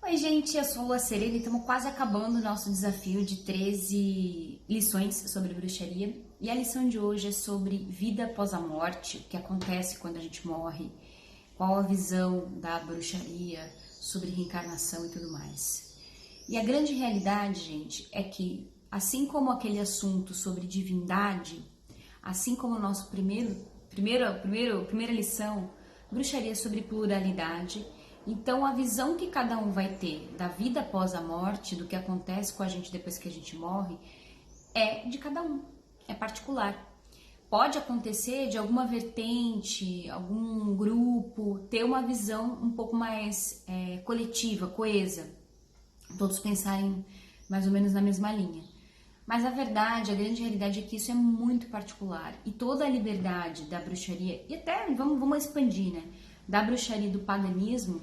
Oi, gente, eu sou a Lua Serena e estamos quase acabando o nosso desafio de 13 lições sobre bruxaria. E a lição de hoje é sobre vida após a morte, o que acontece quando a gente morre, qual a visão da bruxaria sobre reencarnação e tudo mais. E a grande realidade, gente, é que assim como aquele assunto sobre divindade, assim como o nosso primeira lição, bruxaria sobre pluralidade. Então, a visão que cada um vai ter da vida após a morte, do que acontece com a gente depois que a gente morre, é de cada um, é particular. Pode acontecer de alguma vertente, algum grupo, ter uma visão um pouco mais coletiva, coesa, todos pensarem mais ou menos na mesma linha. Mas a verdade, a grande realidade é que isso é muito particular. E toda a liberdade da bruxaria, e até vamos expandir, né? Da bruxaria e do paganismo,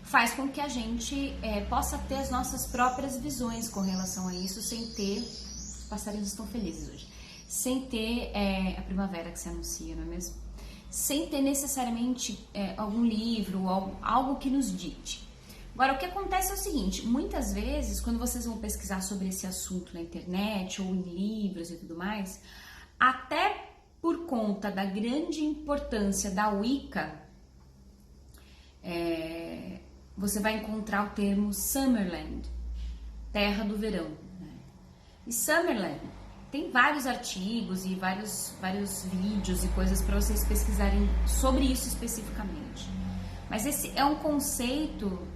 faz com que a gente possa ter as nossas próprias visões com relação a isso, sem ter... Os passarinhos estão felizes hoje. Sem ter a primavera que se anuncia, não é mesmo? Sem ter necessariamente algum livro, algo que nos dite. Agora, o que acontece é o seguinte, muitas vezes, quando vocês vão pesquisar sobre esse assunto na internet, ou em livros e tudo mais, até por conta da grande importância da Wicca, você vai encontrar o termo Summerland, terra do verão. Né? E Summerland tem vários artigos e vários vídeos e coisas para vocês pesquisarem sobre isso especificamente. Mas esse é um conceito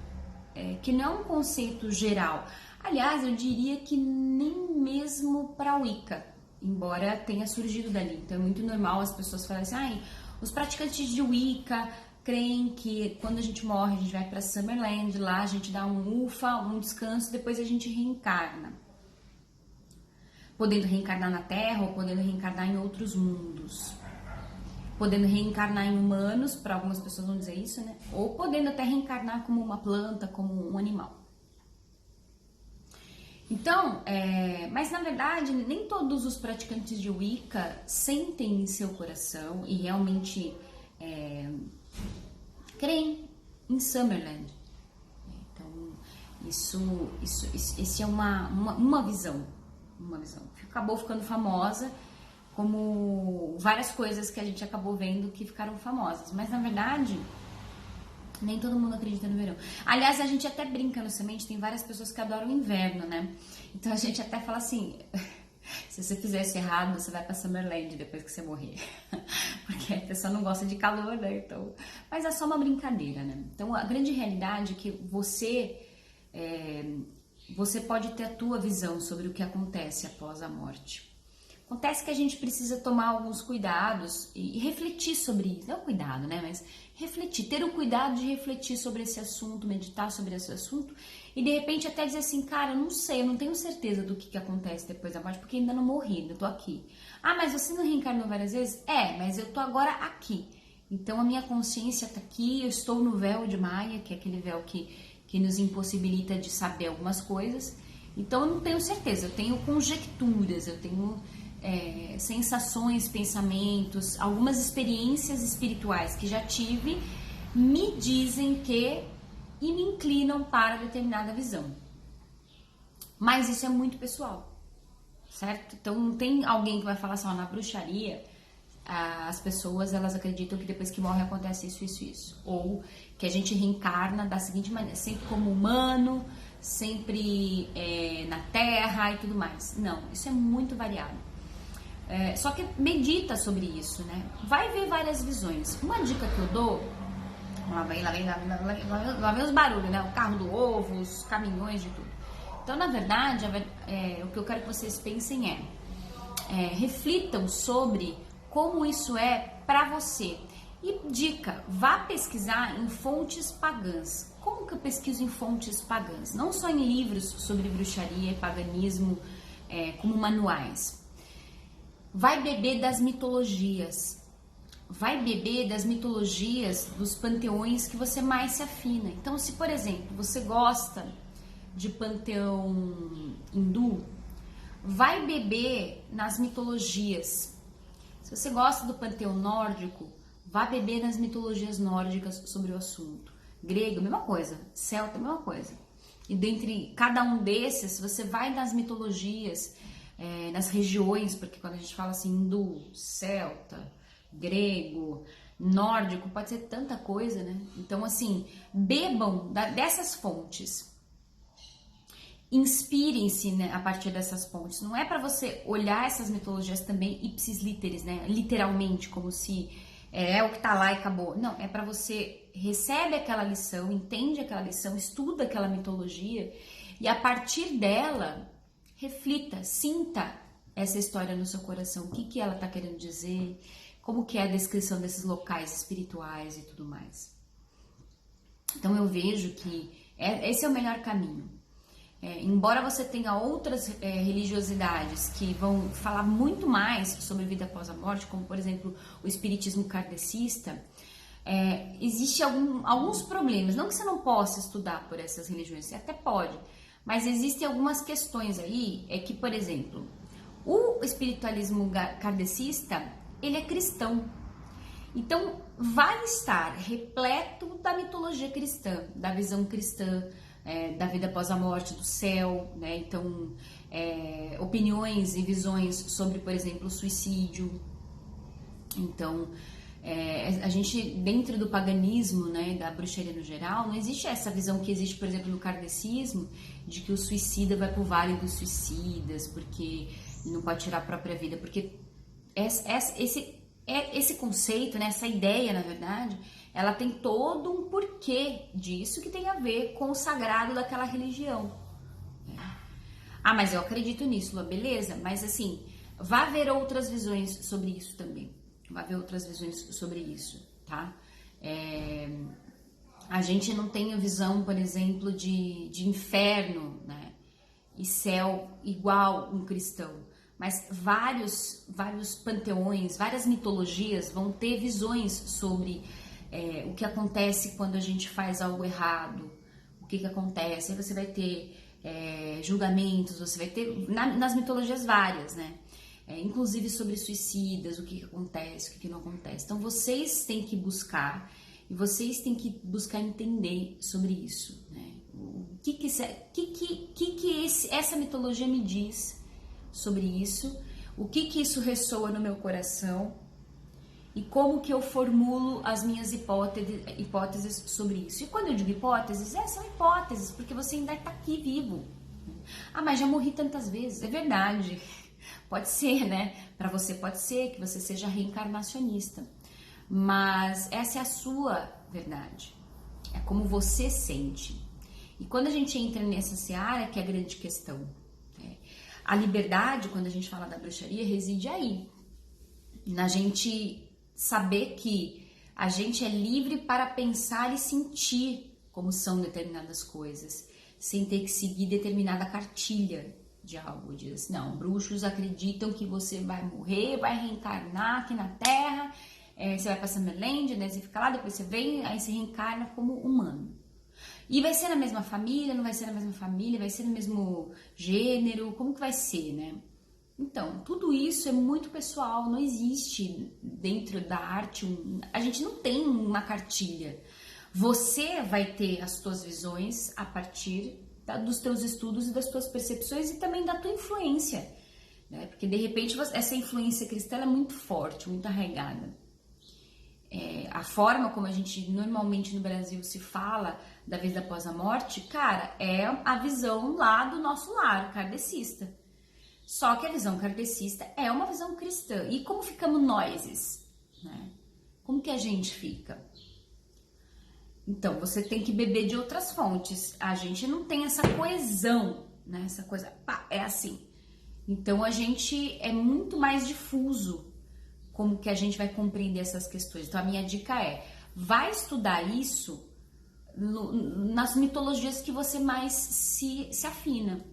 que não é um conceito geral. Aliás, eu diria que nem mesmo para a Wicca, embora tenha surgido dali. Então é muito normal as pessoas falarem assim, os praticantes de Wicca creem que quando a gente morre, a gente vai para Summerland, lá a gente dá um ufa, um descanso, depois a gente reencarna. Podendo reencarnar na Terra ou podendo reencarnar em outros mundos. Podendo reencarnar em humanos, para algumas pessoas vão dizer isso, né? Ou podendo até reencarnar como uma planta, como um animal. Então, mas na verdade, nem todos os praticantes de Wicca sentem em seu coração e realmente creem em Summerland. Então, isso é uma visão. Acabou ficando famosa, como várias coisas que a gente acabou vendo que ficaram famosas. Mas, na verdade, nem todo mundo acredita no verão. Aliás, a gente até brinca no Semente, tem várias pessoas que adoram o inverno, né? Então, a gente até fala assim... Se você fizer isso errado, você vai pra Summerland depois que você morrer. Porque a pessoa não gosta de calor, né? Então, mas é só uma brincadeira, né? Então, a grande realidade é que você pode ter a tua visão sobre o que acontece após a morte. Acontece que a gente precisa tomar alguns cuidados e refletir sobre isso. Não cuidado, né? Mas refletir, ter o cuidado de refletir sobre esse assunto, meditar sobre esse assunto e de repente até dizer assim, cara, eu não sei, eu não tenho certeza do que acontece depois da morte, porque ainda não morri, ainda tô aqui. Ah, mas você não reencarnou várias vezes? Mas eu tô agora aqui. Então a minha consciência tá aqui, eu estou no véu de Maia, que é aquele véu que nos impossibilita de saber algumas coisas. Então eu não tenho certeza, eu tenho conjecturas, eu tenho sensações, pensamentos, algumas experiências espirituais que já tive me dizem que e me inclinam para determinada visão. Mas isso é muito pessoal, certo? Então não tem alguém que vai falar assim, na bruxaria as pessoas elas acreditam que depois que morre acontece isso. Ou que a gente reencarna da seguinte maneira, sempre como humano, sempre na terra e tudo mais. Não, isso é muito variado. Só que medita sobre isso, né? Vai ver várias visões. Uma dica que eu dou, lá vem os barulhos, né? O carro do ovo, os caminhões de tudo. Então, na verdade, o que eu quero que vocês pensem reflitam sobre como isso é pra você. E dica, vá pesquisar em fontes pagãs. Como que eu pesquiso em fontes pagãs? Não só em livros sobre bruxaria e paganismo, como manuais. Vai beber das mitologias. Vai beber das mitologias dos panteões que você mais se afina. Então, se, por exemplo, você gosta de panteão hindu, vai beber nas mitologias. Se você gosta do panteão nórdico, vá beber nas mitologias nórdicas sobre o assunto. Grego, mesma coisa. Celta, mesma coisa. E dentre cada um desses, você vai nas mitologias, nas regiões, porque quando a gente fala assim, hindu, celta, grego, nórdico, pode ser tanta coisa, né? Então, assim, bebam dessas fontes. Inspirem-se, né, a partir dessas fontes. Não é para você olhar essas mitologias também ipsis literis, né? Literalmente, como se é o que tá lá e acabou. Não, é para você recebe aquela lição, entende aquela lição, estuda aquela mitologia e a partir dela reflita, sinta essa história no seu coração, o que ela tá querendo dizer, como que é a descrição desses locais espirituais e tudo mais. Então eu vejo que esse é o melhor caminho. Embora você tenha outras religiosidades que vão falar muito mais sobre vida após a morte, como por exemplo o espiritismo kardecista, existe alguns problemas. Não que você não possa estudar por essas religiões, você até pode, mas existem algumas questões aí, que por exemplo, o espiritualismo kardecista, ele é cristão. Então vai estar repleto da mitologia cristã, da visão cristã, da vida após a morte, do céu, né? Então, opiniões e visões sobre, por exemplo, o suicídio. Então, a gente, dentro do paganismo, né, da bruxaria no geral, não existe essa visão que existe, por exemplo, no kardecismo, de que o suicida vai pro vale dos suicidas, porque não pode tirar a própria vida, porque esse conceito, né, essa ideia, na verdade, ela tem todo um porquê disso que tem a ver com o sagrado daquela religião. Ah, mas eu acredito nisso, Lua, beleza? Mas assim, vai haver outras visões sobre isso também. Vai haver outras visões sobre isso, tá? A gente não tem a visão, por exemplo, de inferno, né? E céu igual um cristão. Mas vários panteões, várias mitologias vão ter visões sobre o que acontece quando a gente faz algo errado, o que acontece. Aí você vai ter julgamentos, você vai ter nas mitologias várias, né? Inclusive sobre suicidas, o que acontece, o que não acontece. Então vocês têm que buscar e vocês têm que buscar entender sobre isso, né? O que essa mitologia me diz sobre isso, o que isso ressoa no meu coração e como que eu formulo as minhas hipóteses sobre isso. E quando eu digo hipóteses, são hipóteses, porque você ainda está aqui vivo. Ah, mas já morri tantas vezes. É verdade. Pode ser, né? Para você pode ser que você seja reencarnacionista. Mas essa é a sua verdade. É como você sente. E quando a gente entra nessa seara, que é a grande questão. A liberdade, quando a gente fala da bruxaria, reside aí. Na gente saber que a gente é livre para pensar e sentir como são determinadas coisas, sem ter que seguir determinada cartilha de algo. Diz, não, bruxos acreditam que você vai morrer, vai reencarnar aqui na Terra, você vai passar Melende, né, você fica lá, depois você vem, aí você reencarna como humano. E vai ser na mesma família, não vai ser na mesma família, vai ser no mesmo gênero, como que vai ser, né? Então, tudo isso é muito pessoal, não existe dentro da arte, a gente não tem uma cartilha. Você vai ter as suas visões a partir dos teus estudos e das tuas percepções e também da tua influência, né? Porque de repente essa influência cristã é muito forte, muito arraigada. A forma como a gente normalmente no Brasil se fala da vida após a morte, cara, é a visão lá do nosso lar, kardecista. Só que a visão kardecista é uma visão cristã. E como ficamos nós, né? Como que a gente fica? Então, você tem que beber de outras fontes. A gente não tem essa coesão, né? Essa coisa, pá, é assim. Então, a gente é muito mais difuso como que a gente vai compreender essas questões. Então, a minha dica vai estudar isso nas mitologias que você mais se afina.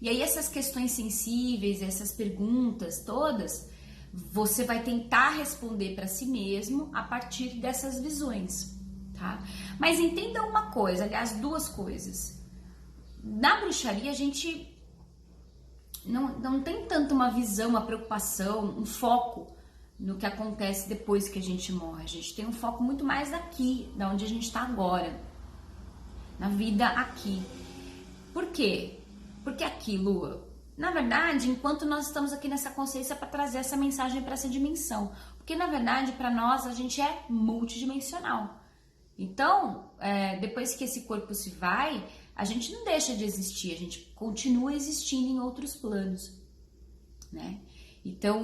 E aí essas questões sensíveis, essas perguntas todas, você vai tentar responder para si mesmo a partir dessas visões, tá? Mas entenda uma coisa, aliás, duas coisas. Na bruxaria a gente não tem tanto uma visão, uma preocupação, um foco no que acontece depois que a gente morre. A gente tem um foco muito mais aqui, da onde a gente está agora, na vida aqui. Por quê? Porque aquilo, na verdade, enquanto nós estamos aqui nessa consciência para trazer essa mensagem para essa dimensão. Porque, na verdade, para nós, a gente é multidimensional. Então, depois que esse corpo se vai, a gente não deixa de existir, a gente continua existindo em outros planos, né? Então,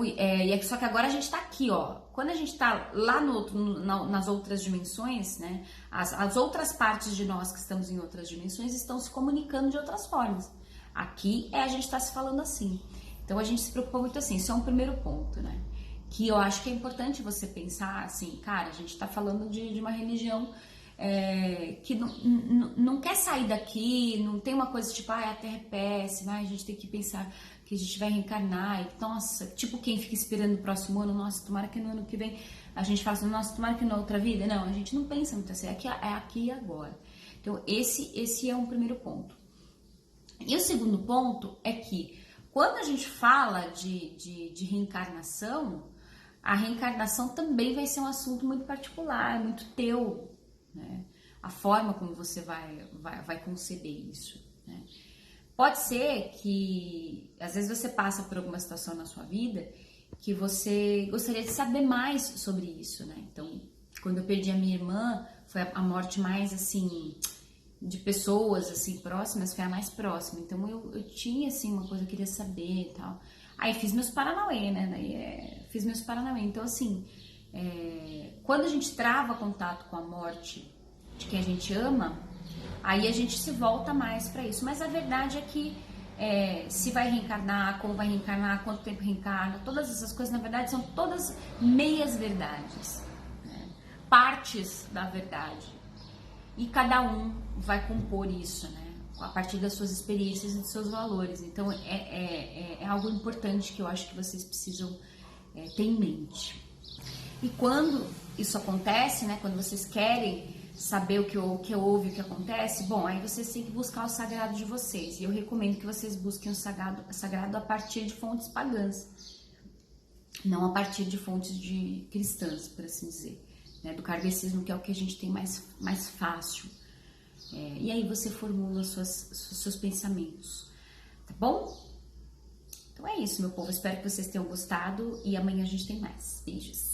só que agora a gente tá aqui, ó. Quando a gente tá lá nas outras dimensões, né? As outras partes de nós que estamos em outras dimensões estão se comunicando de outras formas. Aqui a gente tá se falando assim. Então, a gente se preocupa muito assim. Isso é um primeiro ponto, né? Que eu acho que é importante você pensar assim, cara, a gente tá falando de uma religião que não quer sair daqui, não tem uma coisa tipo, a Terra é péssima, a gente tem que pensar que a gente vai reencarnar, e, nossa, tipo quem fica esperando o próximo ano, nossa, tomara que no ano que vem a gente faça, nossa, tomara que na outra vida, não, a gente não pensa muito assim, é aqui e agora. Então, esse é um primeiro ponto. E o segundo ponto é que, quando a gente fala de reencarnação, a reencarnação também vai ser um assunto muito particular, muito teu, né? A forma como você vai conceber isso, né? Pode ser que, às vezes, você passa por alguma situação na sua vida que você gostaria de saber mais sobre isso, né? Então, quando eu perdi a minha irmã, foi a morte mais, assim, de pessoas, assim, próximas, foi a mais próxima. Então, eu tinha, assim, uma coisa que eu queria saber e tal. Aí, fiz meus Paranauê, né? Fiz meus Paranauê. Então, assim, quando a gente trava contato com a morte de quem a gente ama, aí a gente se volta mais para isso. Mas a verdade é que se vai reencarnar, como vai reencarnar, quanto tempo reencarna, todas essas coisas, na verdade, são todas meias verdades, né? Partes da verdade. E cada um vai compor isso, né? A partir das suas experiências e dos seus valores. Então, é algo importante que eu acho que vocês precisam ter em mente. E quando isso acontece, né? Quando vocês querem saber o que houve, o que acontece, bom, aí vocês têm que buscar o sagrado de vocês. E eu recomendo que vocês busquem o sagrado a partir de fontes pagãs, não a partir de fontes cristãs, por assim dizer, né? Do kardecismo, que é o que a gente tem mais fácil. E aí você formula seus pensamentos, tá bom? Então é isso, meu povo. Espero que vocês tenham gostado e amanhã a gente tem mais. Beijos!